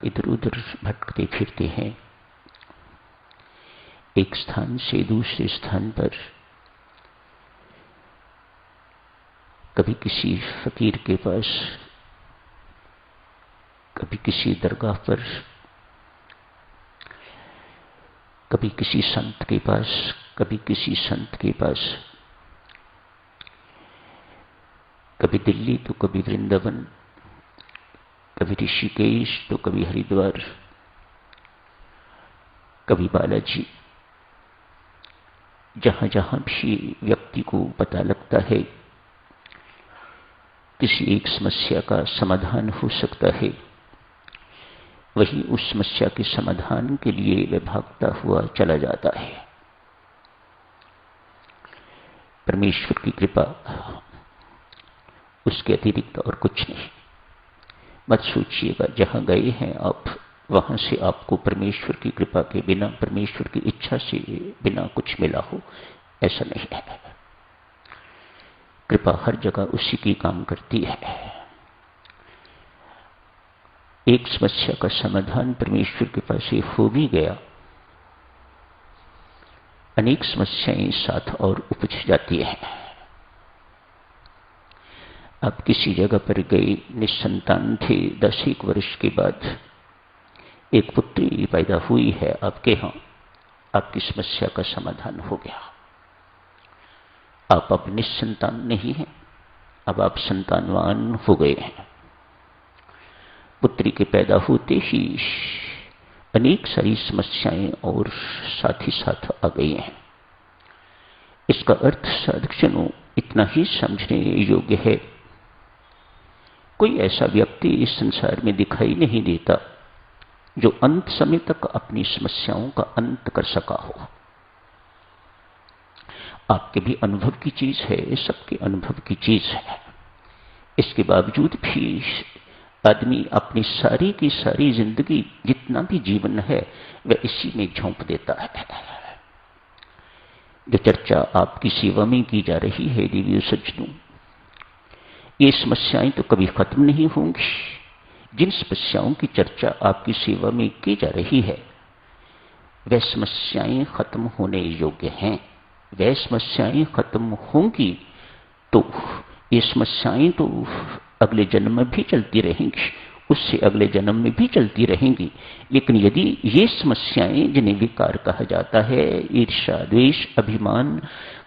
इधर उधर भटकते फिरते हैं, एक स्थान से दूसरे स्थान पर, कभी किसी फकीर के पास, कभी किसी दरगाह पर, कभी किसी संत के पास, कभी किसी संत के पास, कभी दिल्ली तो कभी वृंदावन, कभी ऋषिकेश तो कभी हरिद्वार, कभी बालाजी। जहां जहां भी व्यक्ति को पता लगता है किसी एक समस्या का समाधान हो सकता है, वही उस समस्या के समाधान के लिए वह भागता हुआ चला जाता है। परमेश्वर की कृपा, उसके अतिरिक्त और कुछ नहीं। मत सोचिएगा जहां गए हैं आप, वहां से आपको परमेश्वर की कृपा के बिना, परमेश्वर की इच्छा से बिना कुछ मिला हो, ऐसा नहीं है। कृपा हर जगह उसी की काम करती है। एक समस्या का समाधान परमेश्वर के पास से हो भी गया, अनेक समस्याएं साथ और उपज जाती हैं। आप किसी जगह पर गए, निसंतान थे, 10 वर्ष के बाद एक पुत्री पैदा हुई है आपके यहां, आपकी समस्या का समाधान हो गया। आप अब निसंतान नहीं हैं, अब आप संतानवान हो गए हैं। पुत्री के पैदा होते ही अनेक सारी समस्याएं और साथ ही साथ आ गई हैं। इसका अर्थ साधकजनों इतना ही समझने योग्य है, कोई ऐसा व्यक्ति इस संसार में दिखाई नहीं देता जो अंत समय तक अपनी समस्याओं का अंत कर सका हो। आपके भी अनुभव की चीज है, सबके अनुभव की चीज है। इसके बावजूद भी आदमी अपनी सारी की सारी जिंदगी, जितना भी जीवन है, वह इसी में झोंक देता है। जो चर्चा आपकी सेवा में की जा रही है देवी सज्जनों, ये समस्याएं तो कभी खत्म नहीं होंगी। जिन समस्याओं की चर्चा आपकी सेवा में की जा रही है, वह समस्याएं खत्म होने योग्य हैं। वह समस्याएं खत्म होंगी तो ये समस्याएं तो अगले जन्म में भी चलती रहेंगी, उससे अगले जन्म में भी चलती रहेंगी। लेकिन यदि ये समस्याएं, जिन्हें विकार कहा जाता है, ईर्ष्या, द्वेष, अभिमान,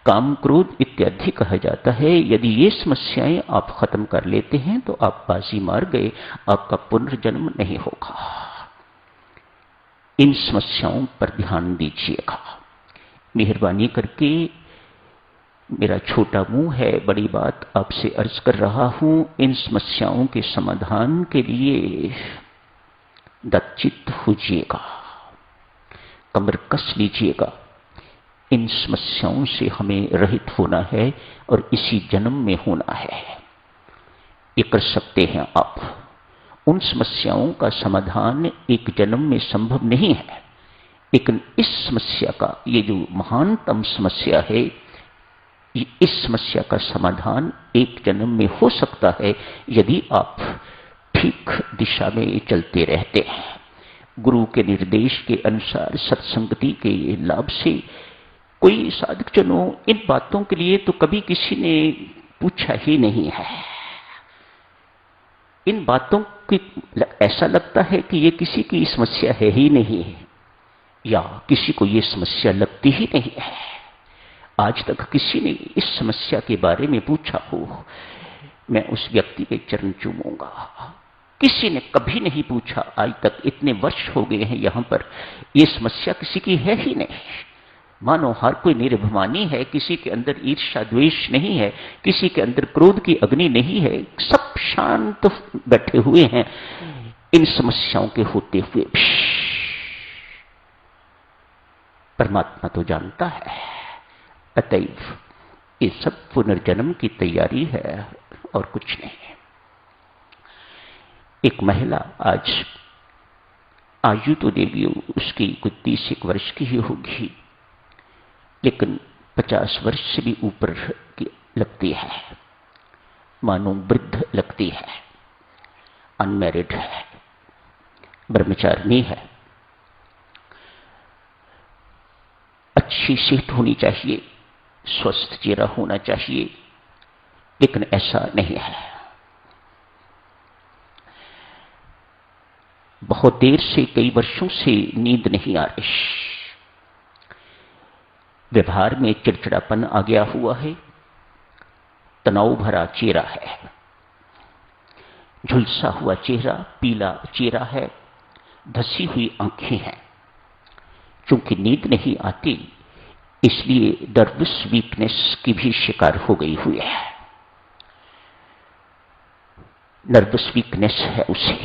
काम, क्रोध इत्यादि कहा जाता है, यदि ये समस्याएं आप खत्म कर लेते हैं तो आप बाजी मार गए, आपका पुनर्जन्म नहीं होगा। इन समस्याओं पर ध्यान दीजिएगा। मेहरबानी करके, मेरा छोटा मुंह है, बड़ी बात आपसे अर्ज कर रहा हूं। इन समस्याओं के समाधान के लिए दत्चित होजिएगा, कमर कस लीजिएगा। इन समस्याओं से हमें रहित होना है और इसी जन्म में होना है। ये कर सकते हैं आप। उन समस्याओं का समाधान एक जन्म में संभव नहीं है, लेकिन इस समस्या का, ये जो महानतम समस्या है, इस समस्या का समाधान एक जन्म में हो सकता है यदि आप ठीक दिशा में चलते रहते हैं। गुरु के निर्देश के अनुसार, सत्संगति के लाभ से कोई साधकजनों इन बातों के लिए तो कभी किसी ने पूछा ही नहीं है। इन बातों की ऐसा लगता है कि ये किसी की समस्या है ही नहीं है, या किसी को ये समस्या लगती ही नहीं है। आज तक किसी ने इस समस्या के बारे में पूछा हो, मैं उस व्यक्ति के चरण चूमूंगा। किसी ने कभी नहीं पूछा आज तक। इतने वर्ष हो गए हैं यहां पर, यह समस्या किसी की है ही नहीं। मानो हर कोई निर्भिमानी है, किसी के अंदर ईर्ष्या द्वेष नहीं है, किसी के अंदर क्रोध की अग्नि नहीं है, सब शांत बैठे हुए हैं इन समस्याओं के होते हुए भी। परमात्मा तो जानता है, अतएव ये सब पुनर्जन्म की तैयारी है और कुछ नहीं है। एक महिला, आज आयु तो देवी उसकी कुछ 30 वर्ष की ही होगी, लेकिन 50 वर्ष से भी ऊपर की लगती है, मानो वृद्ध लगती है, अनमैरिड है। ब्रह्मचारिणी है, अच्छी सेहत होनी चाहिए, स्वस्थ चेहरा होना चाहिए, लेकिन ऐसा नहीं है। बहुत देर से, कई वर्षों से नींद नहीं आ रही, व्यवहार में चिड़चिड़ापन आ गया हुआ है, तनाव भरा चेहरा है, झुलसा हुआ चेहरा, पीला चेहरा है, धसी हुई आंखें हैं। चूंकि नींद नहीं आती, इसलिए नर्वस वीकनेस की भी शिकार हो गई हुई है। नर्वस वीकनेस है उसे,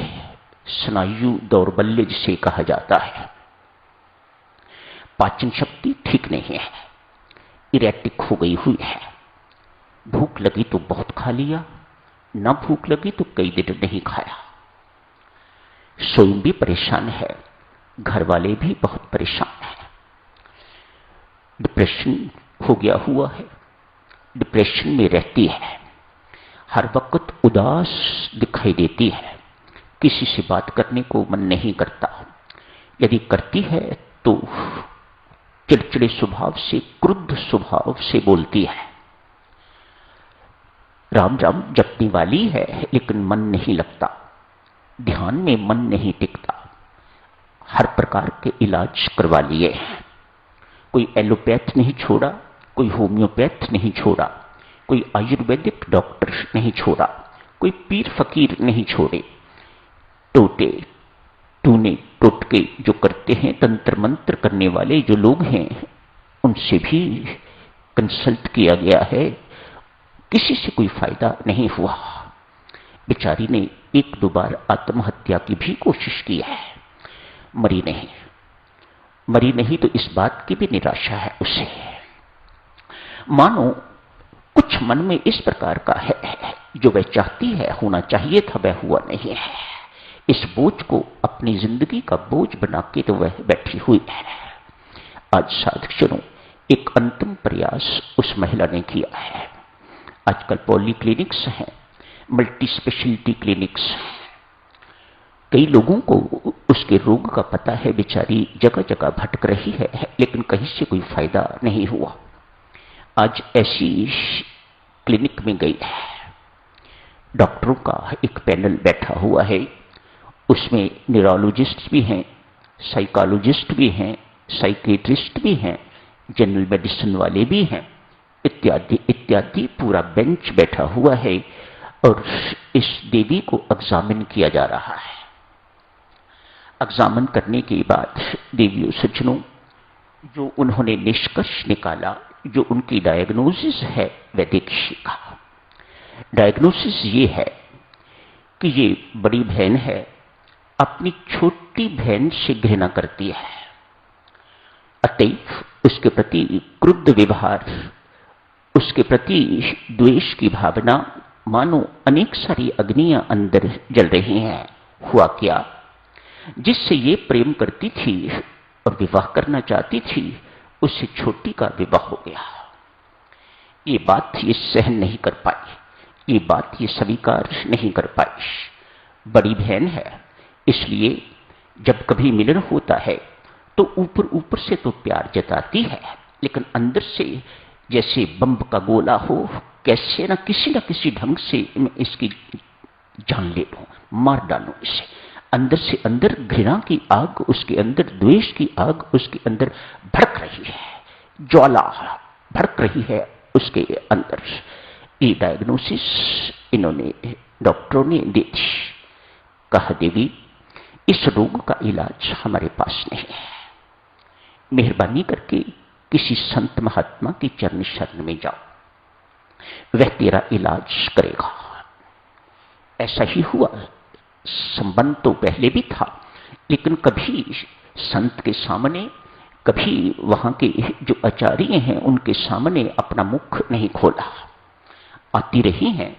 स्नायु दौर्बल्य जिसे कहा जाता है। पाचन शक्ति ठीक नहीं है, इरेटिक हो गई हुई है। भूख लगी तो बहुत खा लिया, ना भूख लगी तो कई दिन नहीं खाया। स्वयं भी परेशान है, घर वाले भी बहुत परेशान हैं। डिप्रेशन हो गया हुआ है, डिप्रेशन में रहती है, हर वक्त उदास दिखाई देती है, किसी से बात करने को मन नहीं करता, यदि करती है तो चिड़चिड़े स्वभाव से, क्रुद्ध स्वभाव से बोलती है। राम राम जपने वाली है, लेकिन मन नहीं लगता, ध्यान में मन नहीं टिकता। हर प्रकार के इलाज करवा लिए हैं, कोई एलोपैथ नहीं छोड़ा, कोई होम्योपैथ नहीं छोड़ा, कोई आयुर्वेदिक डॉक्टर नहीं छोड़ा, कोई पीर फकीर नहीं छोड़े। टोटे टूने टोटके जो करते हैं, तंत्र मंत्र करने वाले जो लोग हैं, उनसे भी कंसल्ट किया गया है, किसी से कोई फायदा नहीं हुआ। बेचारी ने एक दो बार आत्महत्या की भी कोशिश की है, मरी नहीं। मरी नहीं तो इस बात की भी निराशा है उसे, मानो कुछ मन में इस प्रकार का है, जो वह चाहती है होना चाहिए था वह हुआ नहीं है। इस बोझ को अपनी जिंदगी का बोझ बना के तो वह बैठी हुई है। आज साधकजनों, एक अंतिम प्रयास उस महिला ने किया है। आजकल पॉली क्लिनिक्स हैं, मल्टी स्पेशलिटी क्लिनिक्स। कई लोगों को उसके रोग का पता है, बेचारी जगह जगह भटक रही है, लेकिन कहीं से कोई फायदा नहीं हुआ। आज ऐसी क्लिनिक में गई है, डॉक्टरों का एक पैनल बैठा हुआ है, उसमें न्यूरोलॉजिस्ट भी हैं, साइकोलॉजिस्ट भी हैं, साइकेट्रिस्ट भी हैं, जनरल मेडिसिन वाले भी हैं, इत्यादि इत्यादि पूरा बेंच बैठा हुआ है और इस देवी को एग्जामिन किया जा रहा है। एग्जामिन करने के बाद देवियों सज्जनों, जो उन्होंने निष्कर्ष निकाला, जो उनकी डायग्नोसिस है, वह देखिएगा। डायग्नोसिस ये है कि ये बड़ी बहन है, अपनी छोटी बहन से घृणा करती है, अतएव उसके प्रति क्रुद्ध व्यवहार, उसके प्रति द्वेष की भावना, मानो अनेक सारी अग्नियां अंदर जल रही हैं। हुआ क्या, जिससे ये प्रेम करती थी और विवाह करना चाहती थी, उससे छोटी का विवाह हो गया। ये बात ये सहन नहीं कर पाई, ये बात ये स्वीकार नहीं कर पाई। बड़ी बहन है, इसलिए जब कभी मिलन होता है तो ऊपर ऊपर से तो प्यार जताती है, लेकिन अंदर से जैसे बम का गोला हो, कैसे ना किसी ढंग से मैं इसकी जान ले लूं, मार डालूं इसे। अंदर से अंदर घृणा की आग, उसके अंदर द्वेष की आग उसके अंदर भड़क रही है, ज्वाला भड़क रही है उसके अंदर। ये डायग्नोसिस इन्होंने, डॉक्टरों ने दी थी। कहा, देवी इस रोग का इलाज हमारे पास नहीं है, मेहरबानी करके किसी संत महात्मा की चरण शरण में जाओ, वह तेरा इलाज करेगा। ऐसा ही हुआ। संबंध तो पहले भी था, लेकिन कभी संत के सामने, कभी वहां के जो आचार्य हैं उनके सामने अपना मुख नहीं खोला। आती रही हैं,